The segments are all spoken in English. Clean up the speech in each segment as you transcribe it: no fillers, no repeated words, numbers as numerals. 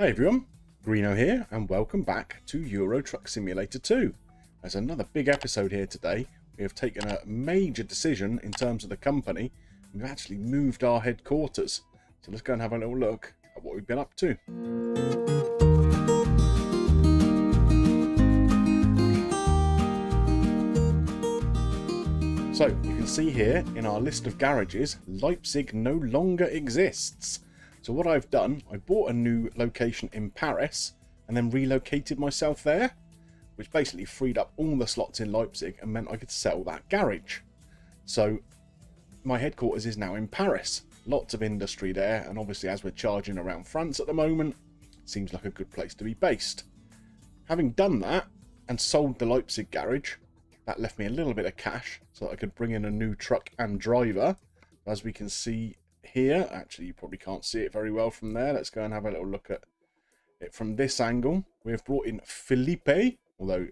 Hi everyone, Greeno here, and welcome back to Euro Truck Simulator 2. There's another big episode here today. We have taken a major decision in terms of the company. We've actually moved our headquarters. So let's go and have a little look at what we've been up to. So you can see here in our list of garages, Leipzig no longer exists. So what I've done, I bought a new location in Paris and then relocated myself there, which basically freed up all the slots in Leipzig and meant I could sell that garage. So my headquarters is now in Paris. Lots of industry there, and obviously as we're charging around France at the moment, seems like a good place to be based. Having done that and sold the Leipzig garage, that left me a little bit of cash so that I could bring in a new truck and driver. As we can see here, actually you probably can't see it very well from there. Let's go and have a little look at it from this angle. We've brought in Philippe, although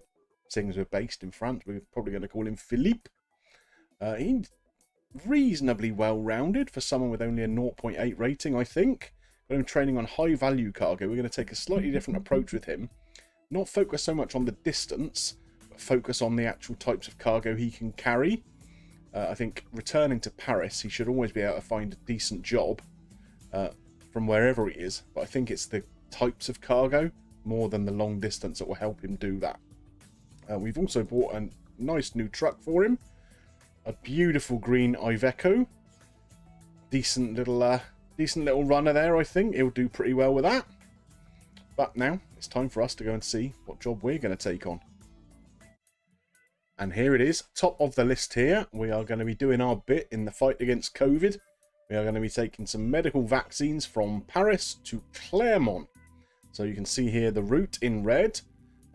seeing as we're based in France, we're probably going to call him Philippe. He's reasonably well-rounded for someone with only a 0.8 rating, I think. Got him training on high-value cargo. We're going to take a slightly different approach with him. Not focus so much on the distance, but focus on the actual types of cargo he can carry. I think returning to Paris, he should always be able to find a decent job from wherever he is. But I think it's the types of cargo more than the long distance that will help him do that. We've also bought a nice new truck for him. A beautiful green Iveco. Decent little runner there, I think. He'll do pretty well with that. But now it's time for us to go and see what job we're going to take on. And here it is, top of the list here. We are going to be doing our bit in the fight against COVID. We are going to be taking some medical vaccines from Paris to Clermont. So you can see here the route in red.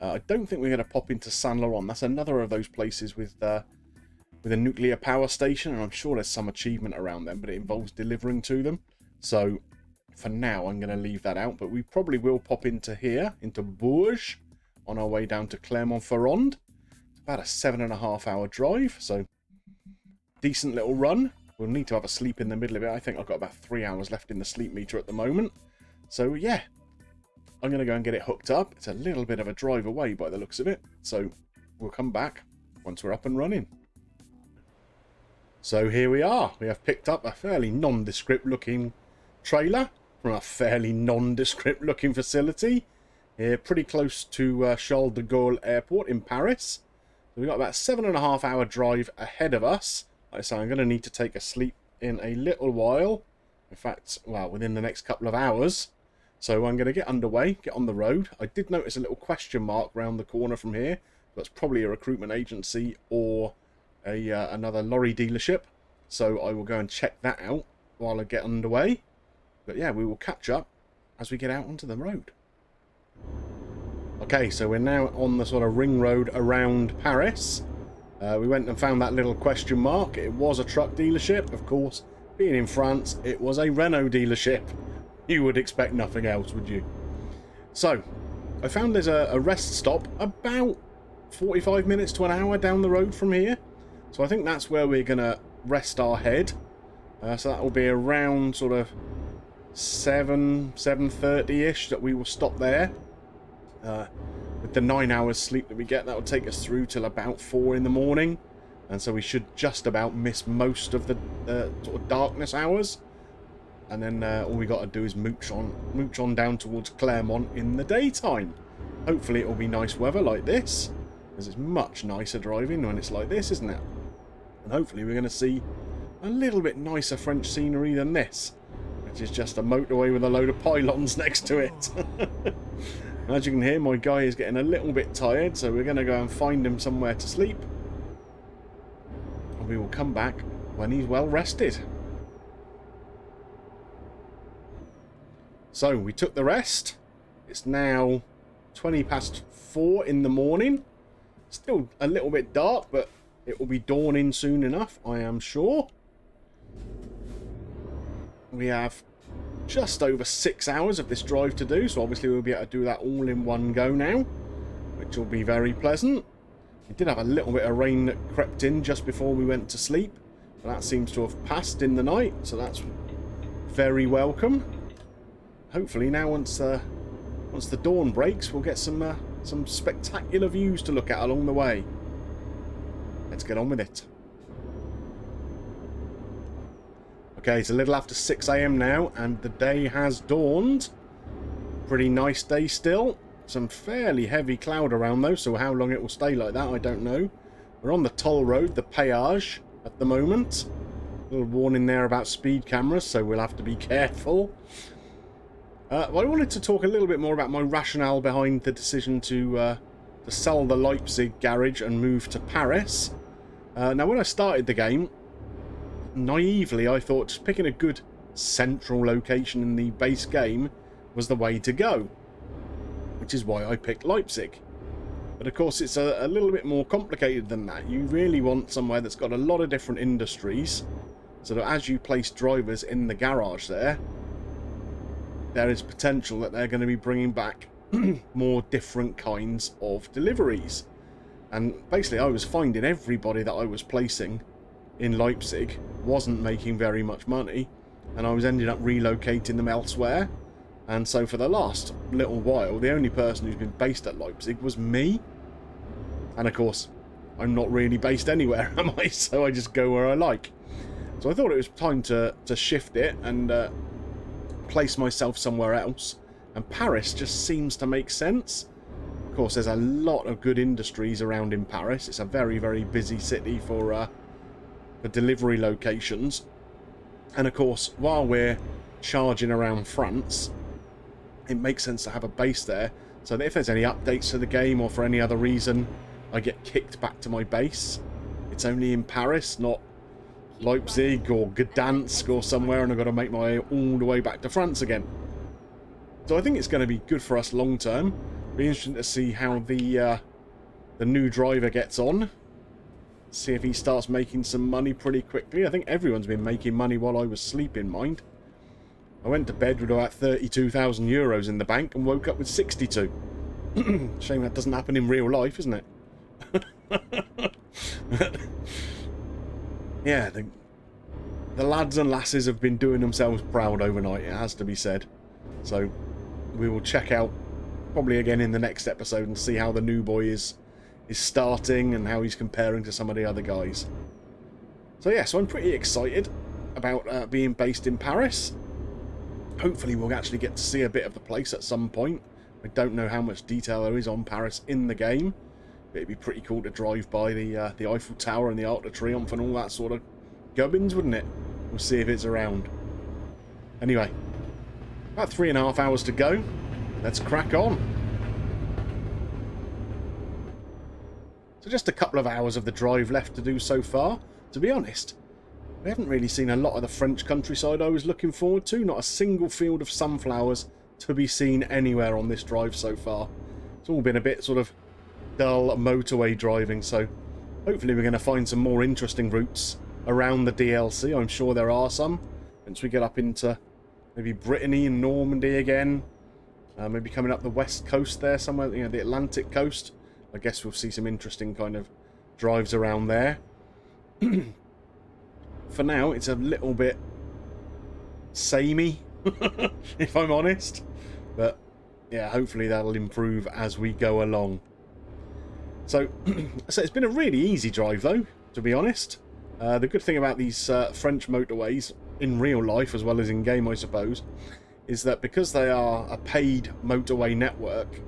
I don't think we're going to pop into Saint Laurent. That's another of those places with a nuclear power station, and I'm sure there's some achievement around them, but it involves delivering to them. So for now, I'm going to leave that out. But we probably will pop into here, into Bourges, on our way down to Clermont-Ferrand. About a 7.5 hour drive, so decent little run. We'll need to have a sleep in the middle of it. I think I've got about 3 hours left in the sleep meter at the moment. So yeah, I'm going to go and get it hooked up. It's a little bit of a drive away by the looks of it. So we'll come back once we're up and running. So here we are. We have picked up a fairly nondescript looking trailer from a fairly nondescript looking facility. Here, pretty close to Charles de Gaulle Airport in Paris. We've got about a 7.5 hour drive ahead of us. Like I say, I'm going to need to take a sleep in a little while. In fact, well, within the next couple of hours. So I'm going to get underway, get on the road. I did notice a little question mark round the corner from here. That's probably a recruitment agency or another lorry dealership. So I will go and check that out while I get underway. But yeah, we will catch up as we get out onto the road. Okay, so we're now on the sort of ring road around Paris. We went and found that little question mark. It was a truck dealership. Of course, being in France, it was a Renault dealership. You would expect nothing else, would you? So, I found there's a rest stop about 45 minutes to an hour down the road from here. So I think that's where we're going to rest our head. So that will be around sort of 7:30ish that we will stop there. With the 9 hours sleep that we get, that will take us through till about 4 in the morning, and so we should just about miss most of the sort of darkness hours, and then all we got to do is mooch on down towards Clermont in the daytime. Hopefully it will be nice weather like this, because it's much nicer driving when it's like this, isn't it? And hopefully we're going to see a little bit nicer French scenery than this, which is just a motorway with a load of pylons next to it. As you can hear, my guy is getting a little bit tired, so we're going to go and find him somewhere to sleep. And we will come back when he's well rested. So, we took the rest. It's now 4:20 in the morning. Still a little bit dark, but it will be dawning soon enough, I am sure. We have just over 6 hours of this drive to do, so obviously we'll be able to do that all in one go now, which will be very pleasant. We did have a little bit of rain that crept in just before we went to sleep, but that seems to have passed in the night, so that's very welcome. Hopefully now once once the dawn breaks, we'll get some spectacular views to look at along the way. Let's get on with it. Okay, it's a little after 6 AM now, and the day has dawned. Pretty nice day still. Some fairly heavy cloud around though, so how long it will stay like that, I don't know. We're on the toll road, the péage, at the moment. A little warning there about speed cameras, so we'll have to be careful. Well, I wanted to talk a little bit more about my rationale behind the decision to sell the Leipzig garage and move to Paris. Now, when I started the game, naively, I thought just picking a good central location in the base game was the way to go, which is why I picked Leipzig. But of course, it's a little bit more complicated than that. You really want somewhere that's got a lot of different industries, so that as you place drivers in the garage there is potential that they're going to be bringing back more different kinds of deliveries. And basically, I was finding everybody that I was placing in Leipzig wasn't making very much money, and I was ending up relocating them elsewhere. And so for the last little while, the only person who's been based at Leipzig was me. And of course, I'm not really based anywhere, am I? So I just go where I like. So I thought it was time to shift it and place myself somewhere else. And Paris just seems to make sense. Of course, there's a lot of good industries around in Paris. It's a very, very busy city for delivery locations. And of course, while we're charging around France, it makes sense to have a base there, so that if there's any updates to the game or for any other reason I get kicked back to my base, it's only in Paris, not Leipzig or Gdansk or somewhere, and I've got to make my way all the way back to France again. So I think it's going to be good for us long term. Be interesting to see how the new driver gets on. See if he starts making some money pretty quickly. I think everyone's been making money while I was sleeping, mind. I went to bed with about 32,000 euros in the bank and woke up with 62. Shame that doesn't happen in real life, isn't it? Yeah, the lads and lasses have been doing themselves proud overnight, it has to be said. So we will check out probably again in the next episode and see how the new boy is starting and how he's comparing to some of the other guys. So yeah, so I'm pretty excited about being based in Paris. Hopefully we'll actually get to see a bit of the place at some point. I don't know how much detail there is on Paris in the game, but it'd be pretty cool to drive by the Eiffel Tower and the Arc de Triomphe and all that sort of gubbins, wouldn't it? We'll see if it's around. Anyway, about 3.5 hours to go. Let's crack on. So just a couple of hours of the drive left to do so far. To be honest, we haven't really seen a lot of the French countryside I was looking forward to. Not a single field of sunflowers to be seen anywhere on this drive so far. It's all been a bit sort of dull motorway driving, so hopefully we're going to find some more interesting routes around the DLC. I'm sure there are some. Once we get up into maybe Brittany and Normandy again, maybe coming up the west coast there somewhere, you know, the Atlantic coast. I guess we'll see some interesting kind of drives around there. For now, it's a little bit samey, if I'm honest. But yeah, hopefully that'll improve as we go along. So it's been a really easy drive though, to be honest. The good thing about these French motorways, in real life as well as in game I suppose, is that because they are a paid motorway network,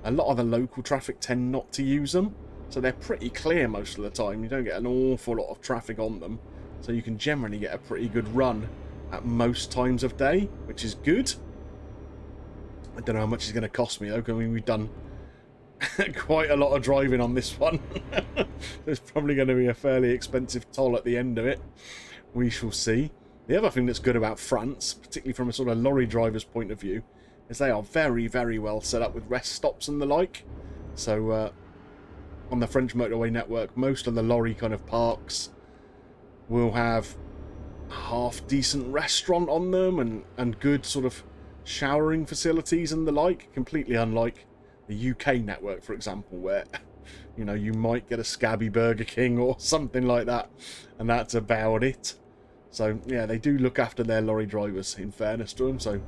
a lot of the local traffic tend not to use them. So they're pretty clear most of the time. You don't get an awful lot of traffic on them. So you can generally get a pretty good run at most times of day, which is good. I don't know how much it's going to cost me though, because I mean, we've done quite a lot of driving on this one. There's probably going to be a fairly expensive toll at the end of it. We shall see. The other thing that's good about France, particularly from a sort of lorry driver's point of view, is they are very, very well set up with rest stops and the like. So on the French motorway network, most of the lorry kind of parks will have a half-decent restaurant on them and good sort of showering facilities and the like, completely unlike the UK network, for example, where, you know, you might get a scabby Burger King or something like that, and that's about it. So, yeah, they do look after their lorry drivers, in fairness to them, so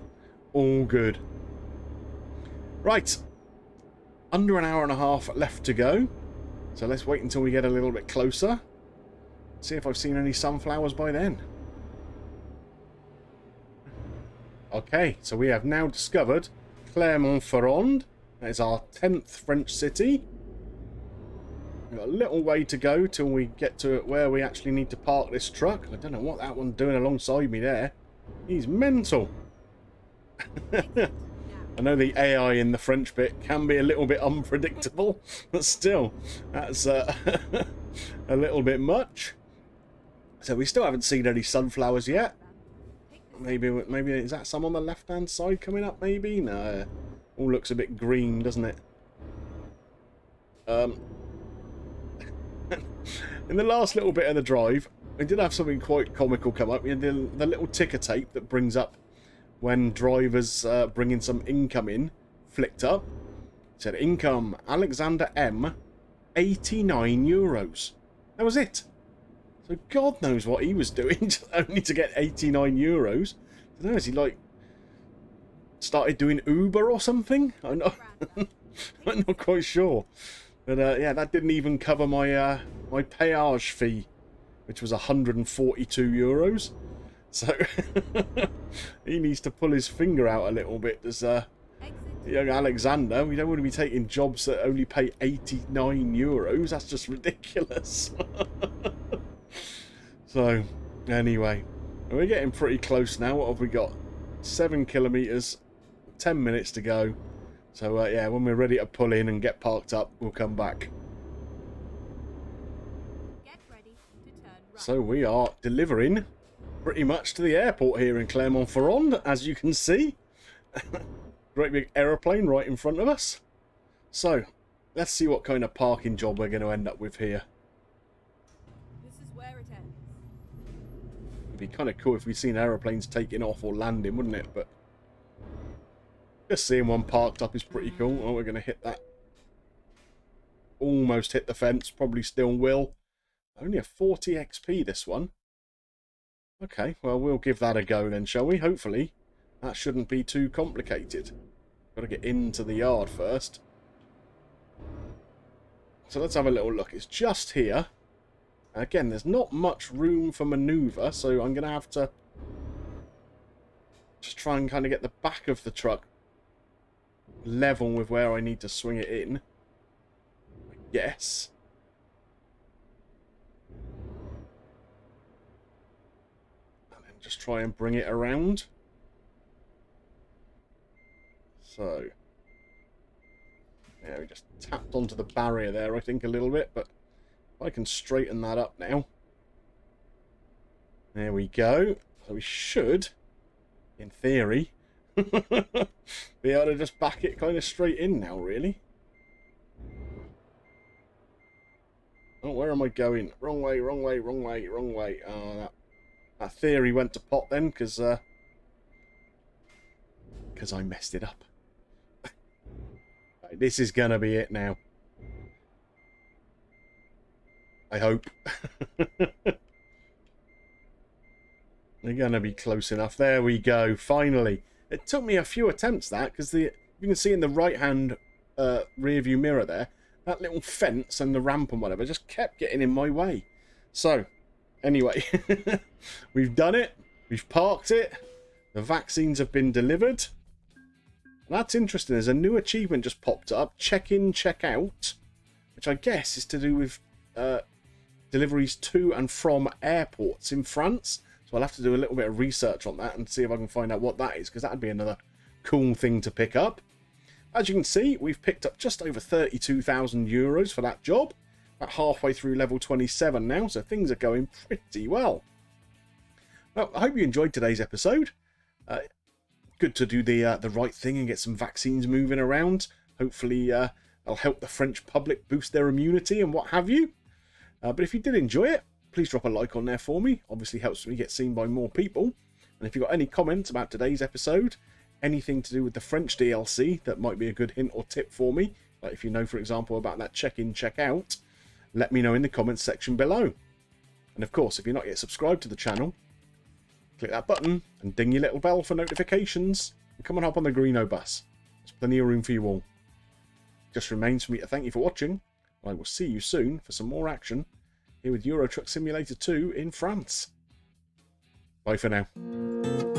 all good. Right. Under an hour and a half left to go. So let's wait until we get a little bit closer. See if I've seen any sunflowers by then. Okay, so we have now discovered Clermont-Ferrand. That is our 10th French city. We've got a little way to go till we get to where we actually need to park this truck. I don't know what that one's doing alongside me there. He's mental. I know the AI in the French bit can be a little bit unpredictable, but still, that's a little bit much. So we still haven't seen any sunflowers yet. Maybe is that some on the left-hand side coming up, maybe? No. All looks a bit green, doesn't it? In the last little bit of the drive, we did have something quite comical come up. We had the little ticker tape that brings up when drivers bring in some income in, flicked up. It said, income, Alexander M, €89. That was it. So God knows what he was doing, only to get €89. I don't know, is he like started doing Uber or something? I'm not quite sure. But yeah, that didn't even cover my my péage fee, which was €142. So he needs to pull his finger out a little bit. There's young Alexander. We don't want to be taking jobs that only pay €89. That's just ridiculous. So anyway, we're getting pretty close now. What have we got? 7 kilometers, 10 minutes to go. So yeah, when we're ready to pull in and get parked up, we'll come back. Get ready to turn right. So we are delivering pretty much to the airport here in Clermont-Ferrand, as you can see. Great big aeroplane right in front of us. So let's see what kind of parking job we're going to end up with here. This is where it ends. It'd be kind of cool if we'd seen aeroplanes taking off or landing, wouldn't it? But just seeing one parked up is pretty cool. Oh, we're going to hit that. Almost hit the fence. Probably still will. Only a 40 XP, this one. Okay, well, we'll give that a go then, shall we? Hopefully, that shouldn't be too complicated. Got to get into the yard first. So let's have a little look. It's just here. Again, there's not much room for manoeuvre, so I'm going to have to just try and kind of get the back of the truck level with where I need to swing it in. I guess. And then just try and bring it around. So yeah, we just tapped onto the barrier there, I think, a little bit, but I can straighten that up now. There we go. So we should, in theory, be able to just back it kind of straight in now, really. Oh, where am I going? Wrong way, wrong way, wrong way, wrong way. Oh, that theory went to pot then, because I messed it up. Right, this is going to be it now. I hope. They're going to be close enough. There we go, finally. It took me a few attempts, that, because you can see in the right-hand rear view mirror there, that little fence and the ramp and whatever just kept getting in my way. So, anyway, we've done it. We've parked it. The vaccines have been delivered. That's interesting. There's a new achievement just popped up. Check in, check out. Which I guess is to do with deliveries to and from airports in France. So I'll have to do a little bit of research on that and see if I can find out what that is, because that'd be another cool thing to pick up. As you can see, we've picked up just over €32,000 for that job. About halfway through level 27 now, so things are going pretty well. Well, I hope you enjoyed today's episode. Good to do the right thing and get some vaccines moving around. Hopefully that'll help the French public boost their immunity and what have you. But if you did enjoy it, please drop a like on there for me. Obviously helps me get seen by more people. And if you've got any comments about today's episode, anything to do with the French DLC that might be a good hint or tip for me, like if you know, for example, about that check-in, check-out, let me know in the comments section below. And of course, if you're not yet subscribed to the channel, click that button and ding your little bell for notifications. And come and hop on the Greeno bus. There's Plenty of room for you all. Just remains for me to thank you for watching. I will see you soon for some more action here with Euro Truck Simulator 2 in France. Bye for now.